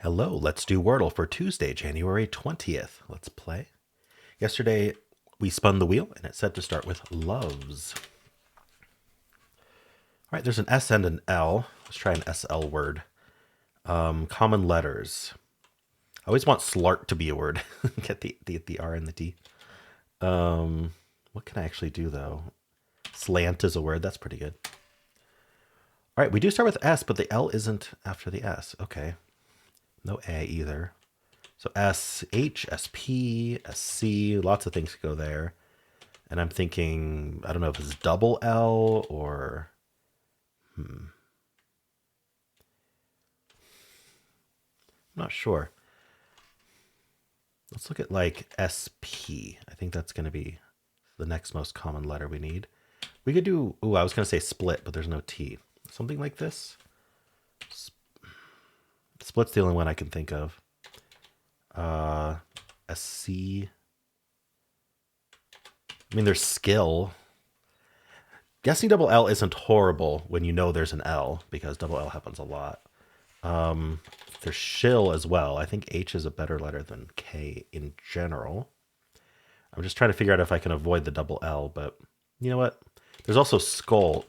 Hello, let's do Wordle for Tuesday, January 20th. Let's play. Yesterday, we spun the wheel, and it said to start with loves. All right, there's an S and an L. Let's try an SL word. Common letters. I always want slart to be a word. Get the R and the D. What can I actually do, though? Slant is a word. That's pretty good. All right, we do start with S, but the L isn't after the S. Okay. No A either. So SH, SP, SC, lots of things go there. And I'm thinking, I don't know if it's double L or, I'm not sure. Let's look at like SP. I think that's going to be the next most common letter we need. We could do, I was going to say split, but there's no T. Something like this. Split's the only one I can think of. SC. I mean, there's skill. Guessing double L isn't horrible when you know there's an L, because double L happens a lot. There's shill as well. I think H is a better letter than K in general. I'm just trying to figure out if I can avoid the double L, but you know what? There's also skull.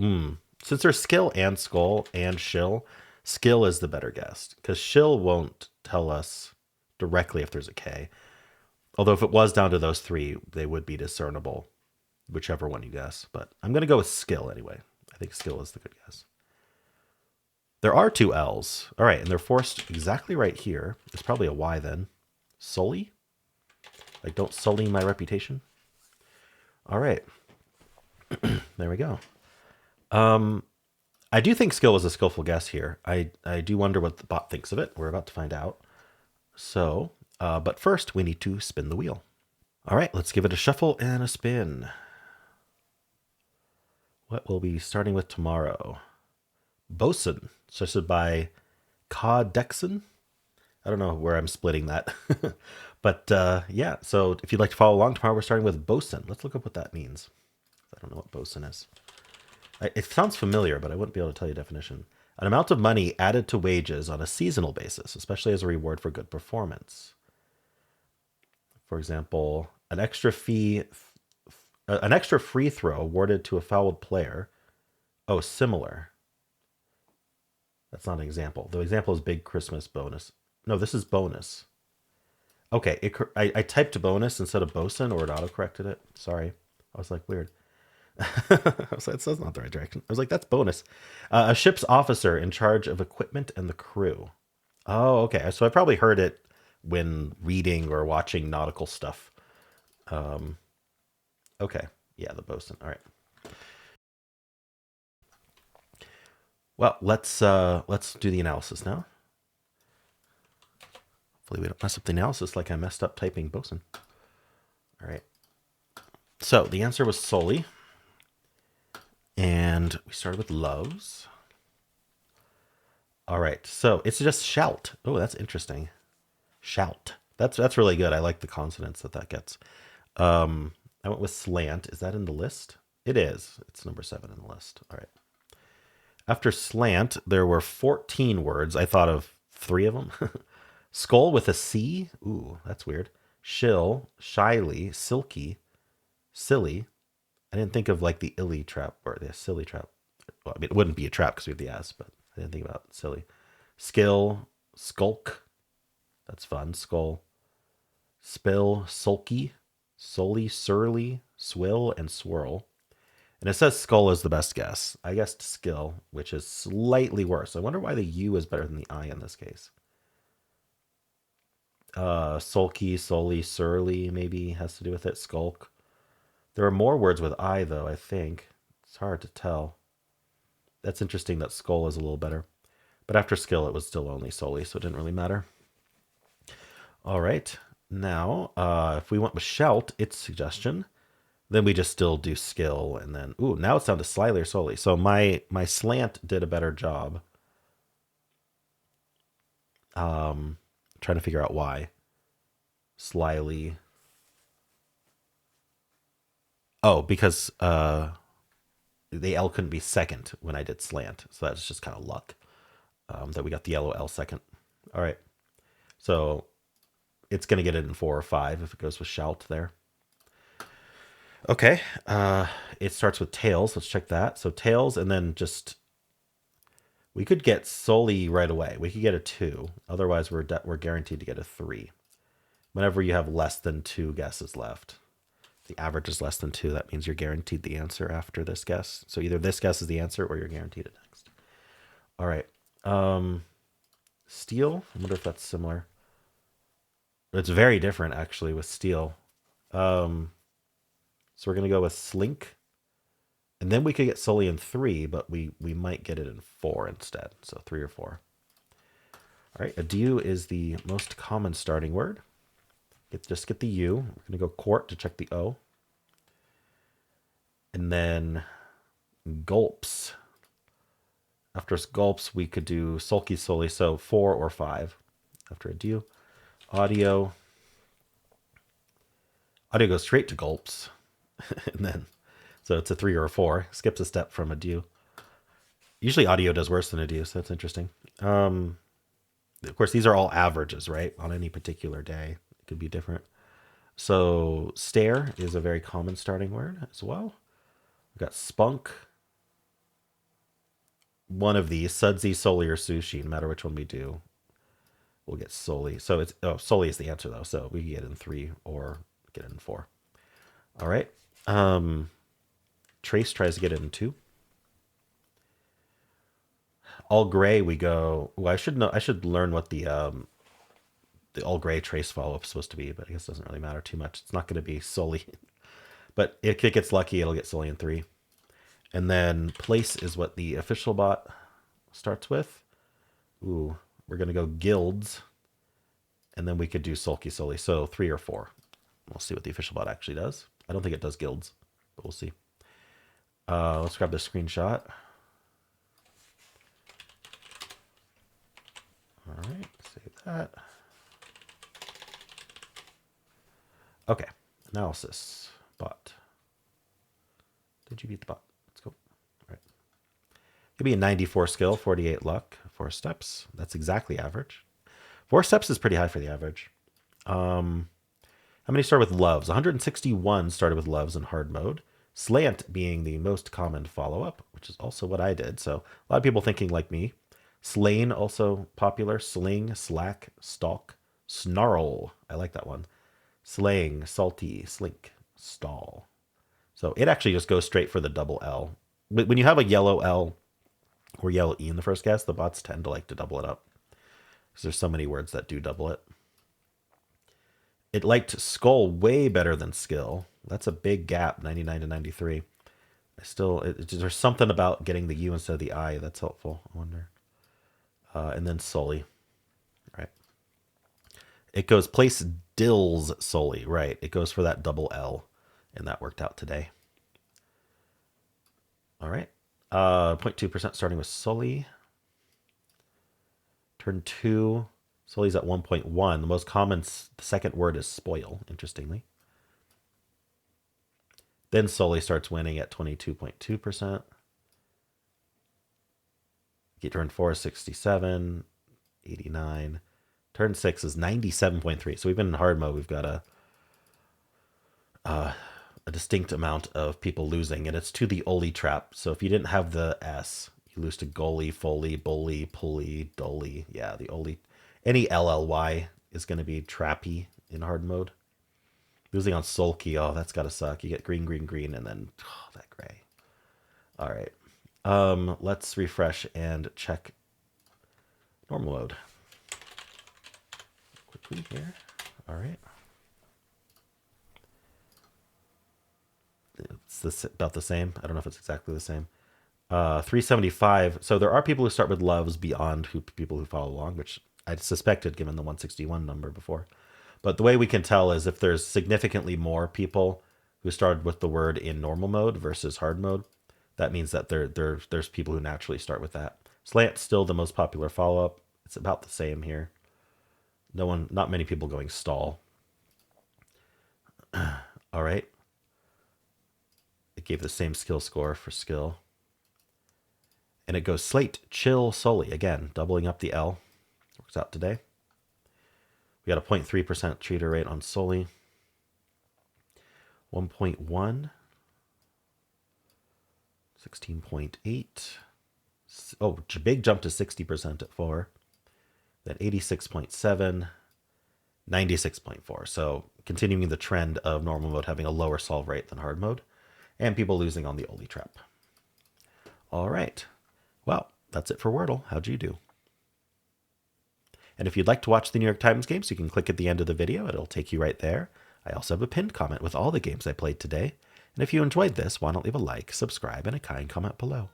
Since there's skill and skull and shill, skill is the better guess, because shill won't tell us directly if there's a K. Although if it was down to those three, they would be discernible, whichever one you guess. But I'm going to go with skill anyway. I think skill is the good guess. There are two L's. All right, and they're forced exactly right here. It's probably a Y then. Sully? Like, don't sully my reputation. All right. There we go. I do think skill is a skillful guess here. I do wonder what the bot thinks of it. We're about to find out. So, but first we need to spin the wheel. All right, let's give it a shuffle and a spin. What will we be starting with tomorrow? Bosun, suggested by Dexon. I don't know where I'm splitting that. But yeah, so if you'd like to follow along tomorrow, we're starting with bosun. Let's look up what that means. I don't know what bosun is. It sounds familiar, but I wouldn't be able to tell you a definition. An amount of money added to wages on a seasonal basis, especially as a reward for good performance. For example, an extra free throw awarded to a fouled player. Oh, similar. That's not an example. The example is big Christmas bonus. No, this is bonus. Okay, I typed bonus instead of bosun, or it autocorrected it. Sorry. I was like, weird. I was like, that's not the right direction. I was like, that's bonus. A ship's officer in charge of equipment and the crew. Oh, okay. So I probably heard it when reading or watching nautical stuff. Okay. Yeah, the bosun. All right. Well, let's do the analysis now. Hopefully we don't mess up the analysis like I messed up typing bosun. All right. So the answer was solely. And we started with loves. All right, so it's just shout. Oh, that's interesting. Shout. That's really good. I like the consonants that gets. I went with slant. Is that in the list? It is. It's number 7 in the list. All right. After slant, there were 14 words. I thought of 3 of them. Skull with a C. Ooh, that's weird. Shill, shyly, silky, silly. I didn't think of like the illy trap or the silly trap. Well, I mean, it wouldn't be a trap because we have the S, but I didn't think about silly. Skill, skulk. That's fun. Skull. Spill, sulky, sully, surly, swill, and swirl. And it says skull is the best guess. I guessed skill, which is slightly worse. I wonder why the U is better than the I in this case. Sulky, sully, surly maybe has to do with it. Skulk. There are more words with I, though, I think. It's hard to tell. That's interesting that skull is a little better. But after skill, it was still only solely, so it didn't really matter. All right. Now, if we went with shout, its suggestion, then we just still do skill. And then, ooh, now it's down to slyly or solely. So my slant did a better job. Trying to figure out why. Slyly. Oh, because the L couldn't be second when I did slant. So that's just kind of luck that we got the yellow L second. All right. So it's going to get it in 4 or 5 if it goes with shout there. Okay, it starts with tails. Let's check that. So tails, and then just we could get solely right away. We could get a 2. Otherwise, we're guaranteed to get a 3. Whenever you have less than 2 guesses left, the average is less than 2. That means you're guaranteed the answer after this guess. So either this guess is the answer or you're guaranteed it next. All right. Steel. I wonder if that's similar. It's very different actually with steel. So we're gonna go with slink, and then we could get solely in 3, but we might get it in 4 instead. So 3 or 4. All right. Adieu is the most common starting word. Just get the U. We're gonna go quart to check the O, and then gulps. After gulps, we could do sulky solely, so 4 or 5 after adieu. Audio goes straight to gulps, and then so it's a 3 or a 4. Skips a step from adieu. Usually audio does worse than adieu, so that's interesting. Of course, these are all averages, right? On any particular day, it could be different. So stare is a very common starting word as well. We've got spunk. One of these, sudsy, solely, or sushi, no matter which one we do, we'll get solely. So it's solely is the answer though. So we can get in 3 or get it in 4. All right. Trace tries to get it in 2. All gray we go. Well, I should know. I should learn what the all gray trace follow up is supposed to be, but I guess it doesn't really matter too much. It's not going to be solely, but if it gets lucky, it'll get solely in 3. And then place is what the official bot starts with. Ooh, we're going to go guilds. And then we could do sulky solely. So 3 or 4. We'll see what the official bot actually does. I don't think it does guilds, but we'll see. Let's grab the screenshot. All right, save that. Okay, analysis bot. Did you beat the bot? Let's go. All right. Give me a 94 skill, 48 luck, 4 steps. That's exactly average. 4 steps is pretty high for the average. How many start with loves? 161 started with loves in hard mode. Slant being the most common follow-up, which is also what I did. So a lot of people thinking like me. Slain also popular. Sling, slack, stalk, snarl. I like that one. Slaying, salty, slink, stall. So it actually just goes straight for the double L. When you have a yellow L or yellow E in the first guess, the bots tend to like to double it up, because there's so many words that do double it. It liked skull way better than skill. That's a big gap, 99 to 93. There's something about getting the U instead of the I that's helpful, I wonder. And then solely, right? It goes place dills solely, right? It goes for that double L, and that worked out today. All right, 0.2% starting with solely. Turn 2, solely's at 1.1. The most common, the second word is spoil, interestingly. Then solely starts winning at 22.2%. Turn 4 is 67, 89. Turn 6 is 97.3. So we've been in hard mode. We've got a distinct amount of people losing, and it's to the Oli trap. So if you didn't have the S, you lose to goalie, foley, bully, pulley, dolly. Yeah, the Oli. Any LLY is going to be trappy in hard mode. Losing on sulky, oh, that's got to suck. You get green, green, green, and then that gray. All right. Let's refresh and check normal mode quickly here. All right. It's about the same. I don't know if it's exactly the same. 375. So there are people who start with loves beyond people who follow along, which I suspected given the 161 number before. But the way we can tell is if there's significantly more people who started with the word in normal mode versus hard mode, that means that there's people who naturally start with that. Slant's still the most popular follow-up. It's about the same here. Not many people going stall. All right. It gave the same skill score for skill. And it goes slate, chill, solely. Again, doubling up the L. Works out today. We got a 0.3% cheater rate on Sully. 1.1. 16.8. Oh, big jump to 60% at 4. Then 86.7. 96.4. So continuing the trend of normal mode having a lower solve rate than hard mode. And people losing on the Oli trap. All right. Well, that's it for Wordle. How'd you do? And if you'd like to watch the New York Times games, you can click at the end of the video. It'll take you right there. I also have a pinned comment with all the games I played today. And if you enjoyed this, why not leave a like, subscribe, and a kind comment below.